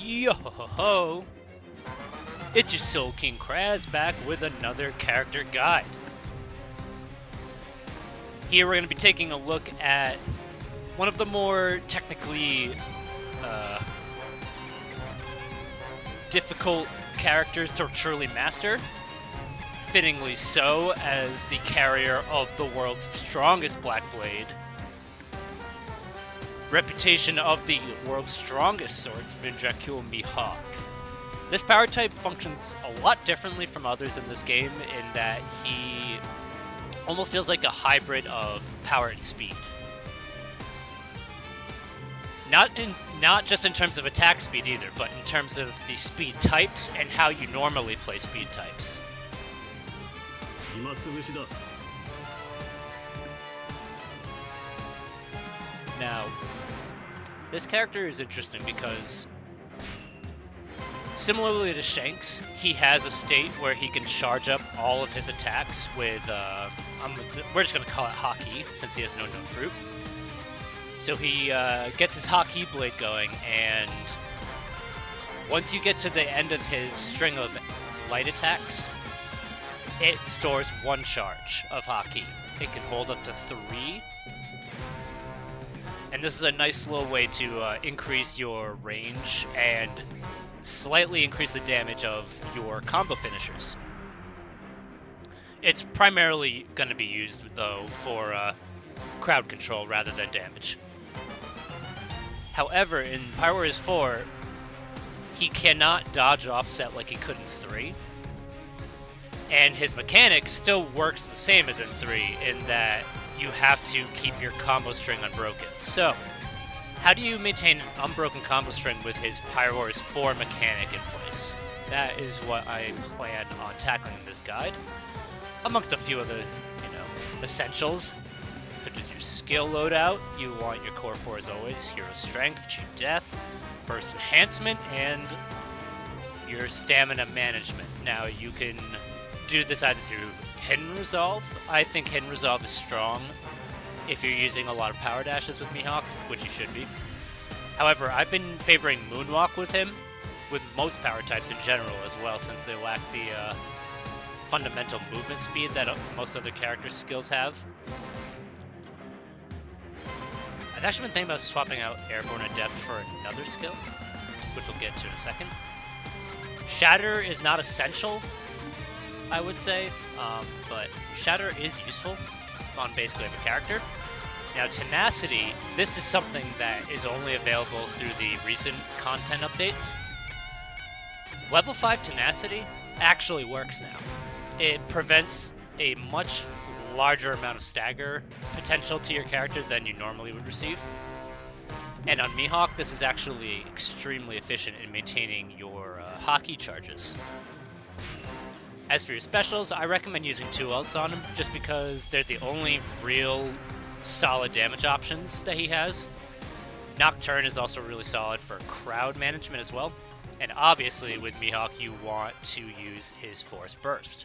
Yo ho ho ho! It's your Soul King Crazz back with another character guide. Here we're going to be taking a look at one of the more technically difficult characters to truly master. Fittingly so, as the carrier of the world's strongest Black Blade. Reputation of the world's strongest swordsman, Mihawk. This power type functions a lot differently from others in this game in that he almost feels like a hybrid of power and speed. Not just in terms of attack speed either, but in terms of the speed types and how you normally play speed types. Now, this character is interesting because, similarly to Shanks, he has a state where he can charge up all of his attacks with, we're just going to call it Haki, since he has no known fruit. So he gets his Haki blade going, and once you get to the end of his string of light attacks, it stores one charge of Haki. It can hold up to 3. And this is a nice little way to increase your range and slightly increase the damage of your combo finishers. It's primarily going to be used, though, for crowd control rather than damage. However, in PW4, he cannot dodge offset like he could in 3. And his mechanic still works the same as in 3, in that you have to keep your combo string unbroken. So, how do you maintain an unbroken combo string with his PW4 mechanic in place? That is what I plan on tackling in this guide, amongst a few other, essentials, such as your skill loadout. You want your core 4 as always, hero strength, cheap death, burst enhancement, and your stamina management. Now, you can do this either through hidden resolve. I think hidden resolve is strong if you're using a lot of power dashes with Mihawk, which you should be. However, I've been favoring moonwalk with him, with most power types in general as well, since they lack the fundamental movement speed that most other character skills have. I've actually been thinking about swapping out Airborne Adept for another skill, which we'll get to in a second. Shatter is not essential, I would say, but Shatter is useful on basically every character. Now, Tenacity, this is something that is only available through the recent content updates. Level 5 Tenacity actually works now. It prevents a much larger amount of stagger potential to your character than you normally would receive. And on Mihawk, this is actually extremely efficient in maintaining your Haki charges. As for your specials, I recommend using 2 ults on him, just because they're the only real solid damage options that he has. Nocturne is also really solid for crowd management as well. And obviously, with Mihawk, you want to use his Force Burst.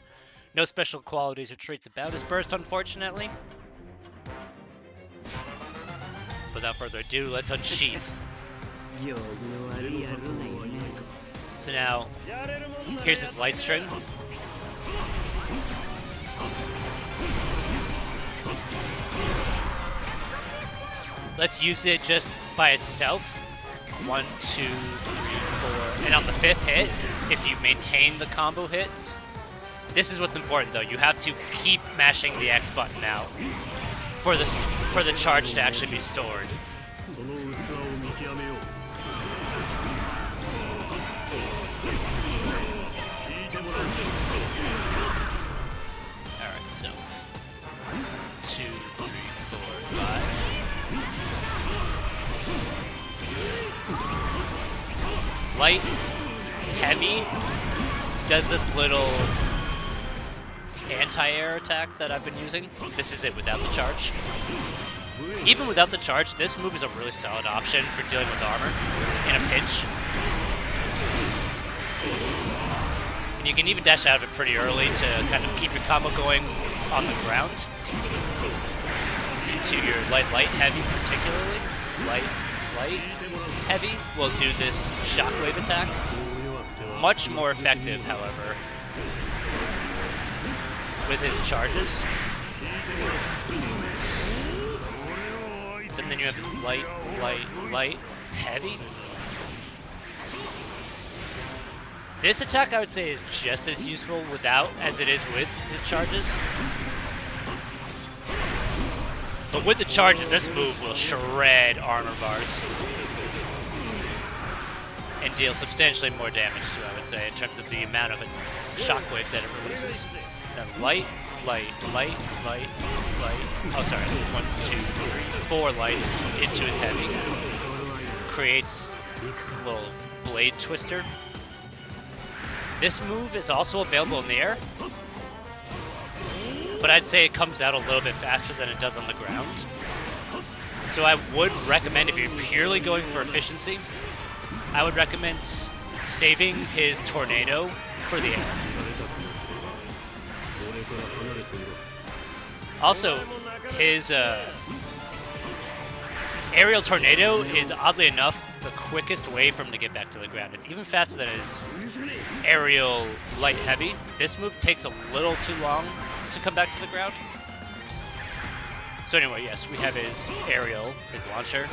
No special qualities or traits about his burst, unfortunately. Without further ado, let's unsheath. So now, here's his light string. Let's use it just by itself. 1, 2, 3, 4, and on the 5th hit, if you maintain the combo hits. This is what's important, though. You have to keep mashing the X button out for the charge to actually be stored. Alright, so 2, 3, 4, 5. Light, heavy, does this little anti-air attack that I've been using. This is it without the charge. Even without the charge, this move is a really solid option for dealing with armor in a pinch. And you can even dash out of it pretty early to kind of keep your combo going on the ground. Into your light, heavy particularly. Light, heavy will do this shockwave attack. Much more effective, however, with his charges. So then you have his light, heavy. This attack I would say is just as useful without as it is with his charges. But with the charges, this move will shred armor bars and deal substantially more damage to, I would say, in terms of the amount of shockwaves that it releases. Then light. Oh, sorry. 1, 2, 3, 4 lights into his heavy. Creates a little blade twister. This move is also available in the air, but I'd say it comes out a little bit faster than it does on the ground. So I would recommend, if you're purely going for efficiency, I would recommend saving his tornado for the air. Also, his aerial tornado is, oddly enough, the quickest way for him to get back to the ground. It's even faster than his aerial light heavy. This move takes a little too long to come back to the ground. So anyway, yes, we have his aerial, his launcher.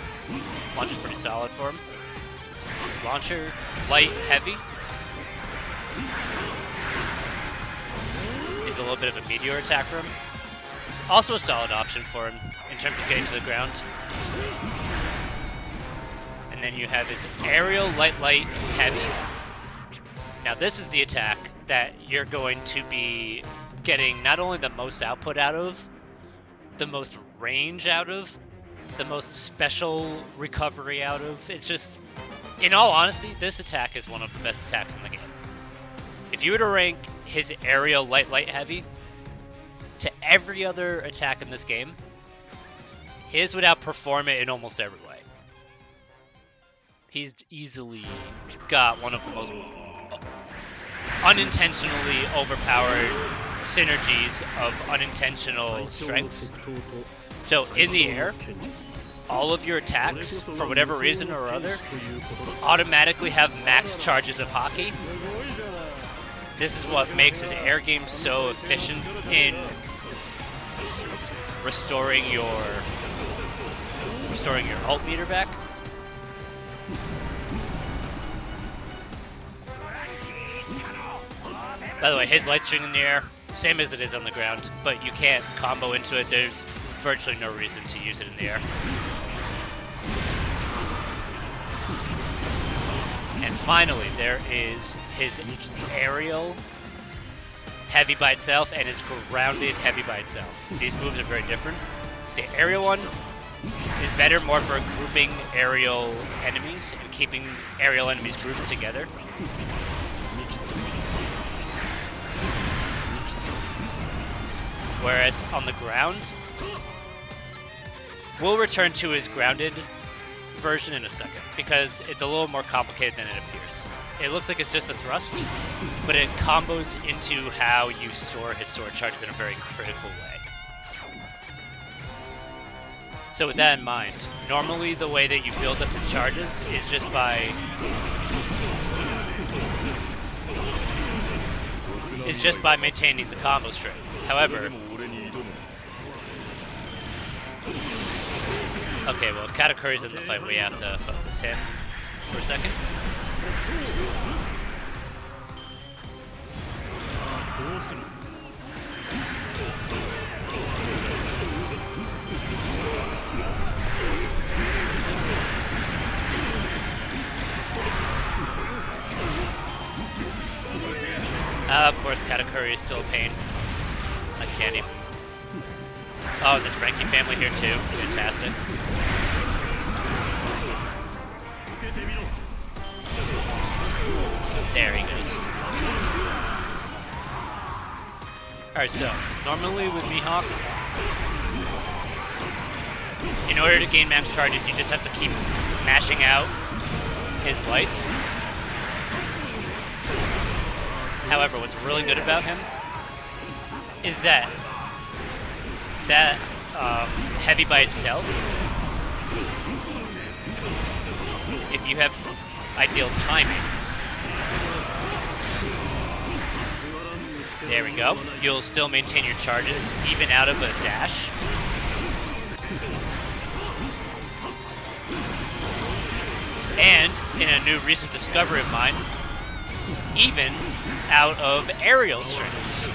Launcher's pretty solid for him. Launcher, light, heavy. Is a little bit of a meteor attack for him. Also a solid option for him in terms of getting to the ground. And then you have his aerial, light, heavy. Now this is the attack that you're going to be getting not only the most output out of, the most range out of, the most special recovery out of. It's just, in all honesty, this attack is one of the best attacks in the game. If you were to rank his aerial, light, heavy to every other attack in this game, his would outperform it in almost every way. He's easily got one of the most unintentionally overpowered synergies of unintentional strengths. So in the air, all of your attacks, for whatever reason or other, automatically have max charges of hockey. This is what makes his air game so efficient in restoring your ult meter back. By the way, his light string in the air, same as it is on the ground, but you can't combo into it. There's virtually no reason to use it in the air. And finally, there is his aerial heavy by itself and his grounded heavy by itself. These moves are very different. The aerial one is better more for grouping aerial enemies and keeping aerial enemies grouped together. Whereas on the ground, we'll return to his grounded version in a second, because it's a little more complicated than it appears. It looks like it's just a thrust, but it combos into how you store his sword charges in a very critical way. So with that in mind, normally the way that you build up his charges is just by maintaining the combo string. However, okay, well, if Katakuri's in the fight, we have to focus him for a second. Of course, Katakuri is still a pain. I can't even... Oh, and there's Frankie family here too. Fantastic. There he goes. Alright, so, normally with Mihawk, in order to gain max charges, you just have to keep mashing out his lights. However, what's really good about him is that heavy by itself if you have ideal timing. There we go. You'll still maintain your charges even out of a dash. And in a new recent discovery of mine, even out of aerial strings.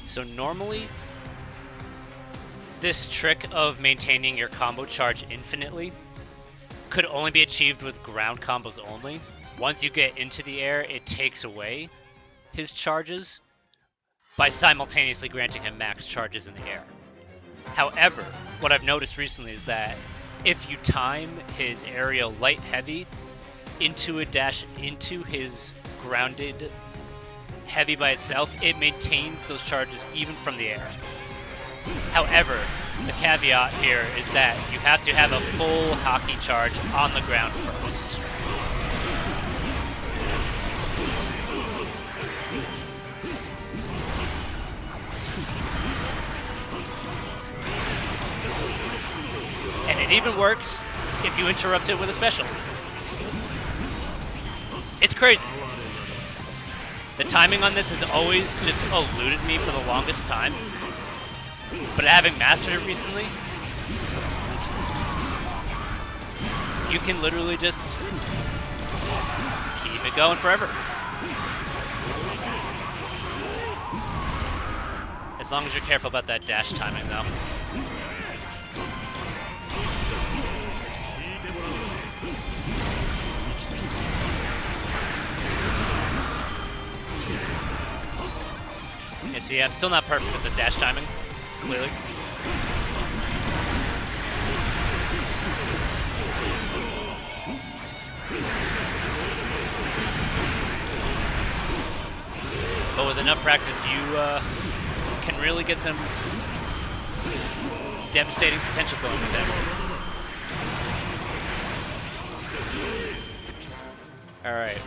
So normally, this trick of maintaining your combo charge infinitely could only be achieved with ground combos only. Once you get into the air, it takes away his charges by simultaneously granting him max charges in the air. However, what I've noticed recently is that if you time his aerial light heavy into a dash into his grounded heavy by itself, it maintains those charges even from the air. However, the caveat here is that you have to have a full hockey charge on the ground first. And it even works if you interrupt it with a special. It's crazy. The timing on this has always just eluded me for the longest time. But having mastered it recently, you can literally just keep it going forever. As long as you're careful about that dash timing, though. Yeah, see, I'm still not perfect with the dash timing, clearly. But with enough practice, you can really get some devastating potential going with that. Alright.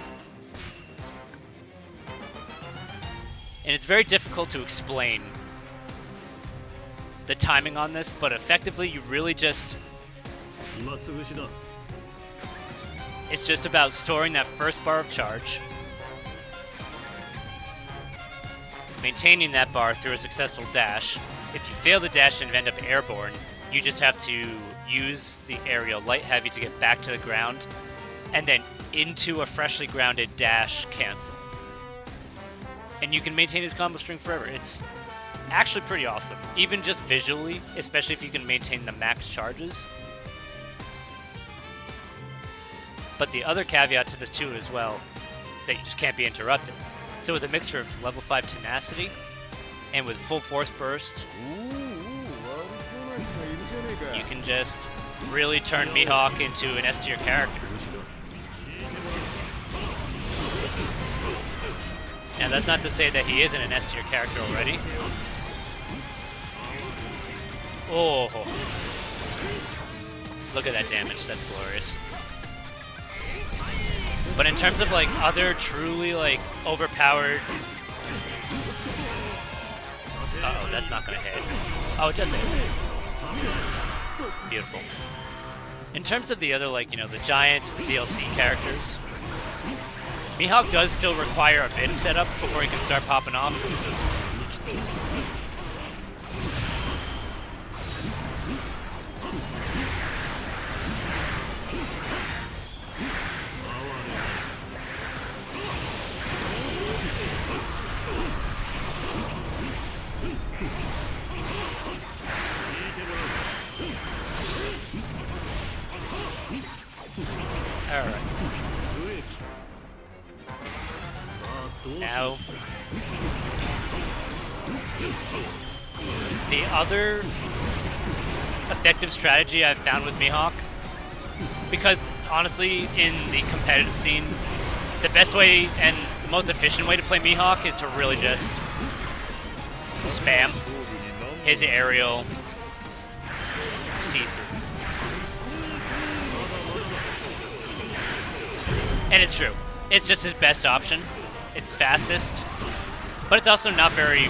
And it's very difficult to explain the timing on this, but effectively you really just... It's just about storing that first bar of charge, maintaining that bar through a successful dash. If you fail the dash and end up airborne, you just have to use the aerial light heavy to get back to the ground, and then into a freshly grounded dash cancel. And you can maintain his combo string forever. It's actually pretty awesome, even just visually, especially if you can maintain the max charges. But the other caveat to this too as well is that you just can't be interrupted. So with a mixture of level 5 Tenacity and with full force burst, you can just really turn Mihawk into an S tier character. Now that's not to say that he isn't an S tier character already. Oh, look at that damage, that's glorious. But in terms of like other truly like overpowered... Uh-oh, that's not gonna hit. Oh, it does hit. Beautiful. In terms of the other, like, you know, the giants, the DLC characters, Mihawk does still require a bit of setup before he can start popping off. Alright. Now, the other effective strategy I've found with Mihawk, because honestly, in the competitive scene, the best way and the most efficient way to play Mihawk is to really just spam his aerial see-through. And it's true. It's just his best option. It's fastest, but it's also not very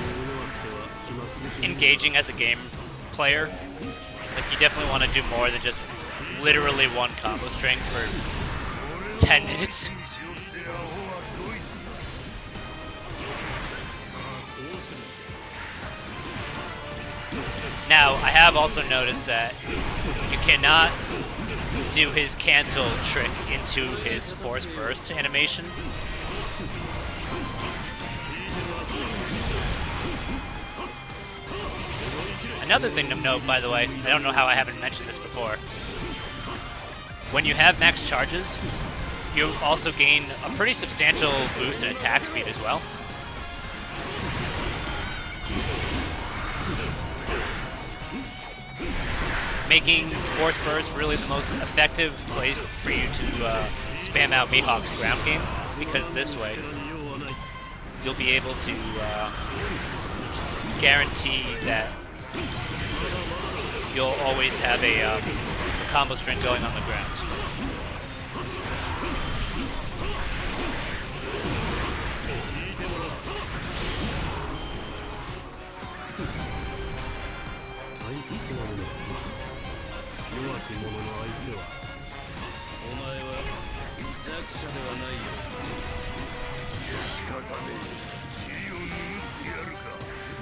engaging as a game player. Like, you definitely want to do more than just literally one combo string for 10 minutes. Now, I have also noticed that you cannot do his cancel trick into his force burst animation. Another thing to note, by the way, I don't know how I haven't mentioned this before. When you have max charges, you also gain a pretty substantial boost in attack speed as well. Making Force Burst really the most effective place for you to spam out Mihawk's ground game, because this way you'll be able to guarantee that you'll always have a combo string going on the ground.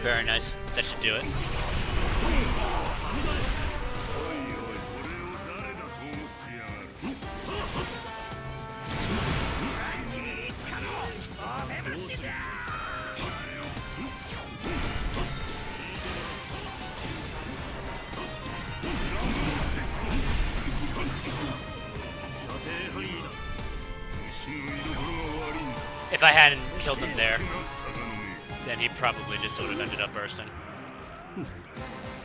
Very nice. That should do it. If I hadn't killed him there, then he probably just would have ended up bursting.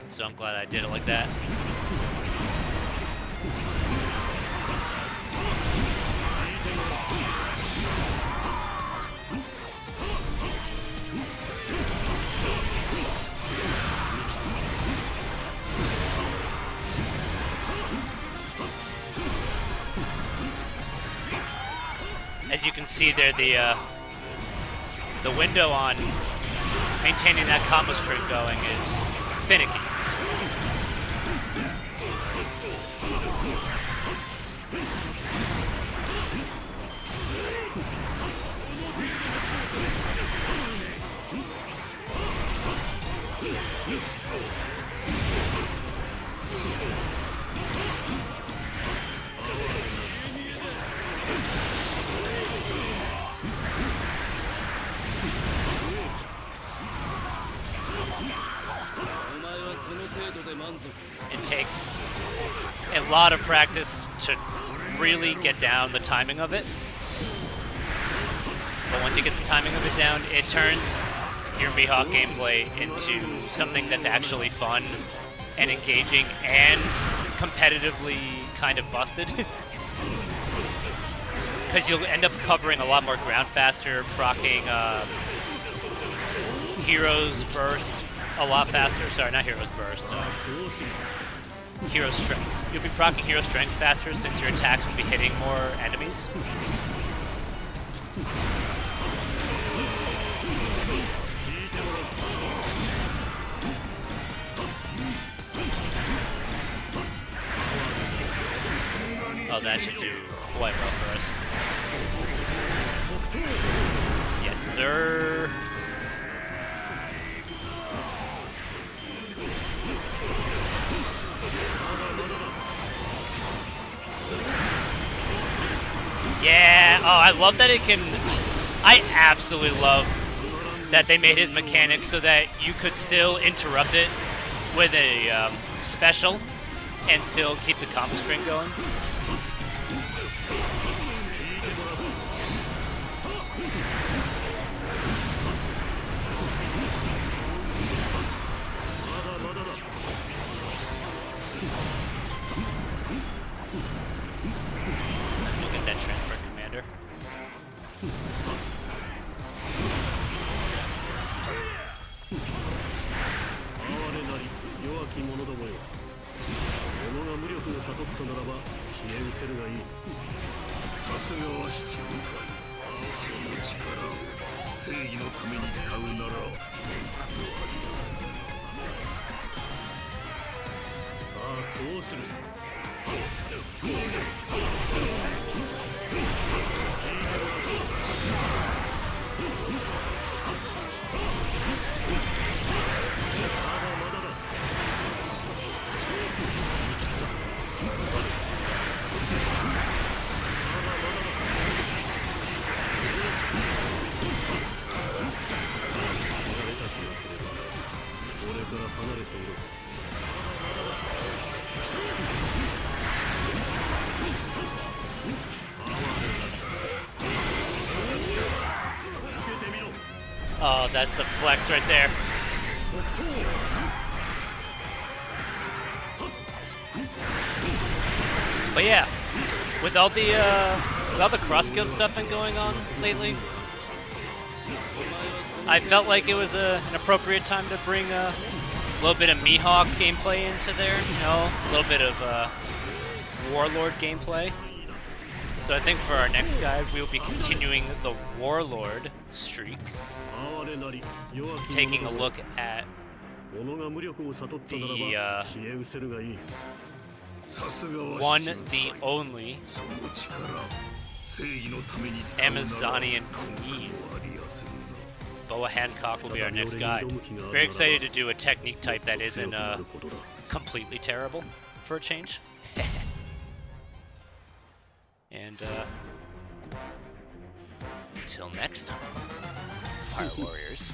So I'm glad I did it like that. As you can see there, the window on maintaining that combo string going is finicky. It takes a lot of practice to really get down the timing of it. But once you get the timing of it down, it turns your Mihawk gameplay into something that's actually fun and engaging and competitively kind of busted. Because you'll end up covering a lot more ground faster, proccing Hero's Burst a lot faster. Sorry, not Hero's Burst. Hero's Strength. You'll be proccing Hero's Strength faster since your attacks will be hitting more enemies. Oh, that should do quite well for us. Yes, sir. Yeah, oh, I love that it can... I absolutely love that they made his mechanic so that you could still interrupt it with a special and still keep the combo string going. さすがは七分かい。その力を正義のために使うなら文句はありません。さあどうする。Oh, that's the flex right there. But yeah, with all the cross guild stuff been going on lately, I felt like it was an appropriate time to bring a little bit of Mihawk gameplay into there. You know, a little bit of Warlord gameplay. So I think for our next guide, we will be continuing the Warlord streak, taking a look at the one, the only Amazonian Queen. Boa Hancock will be our next guide. Very excited to do a technique type that isn't completely terrible for a change. And until next time, Fire Warriors.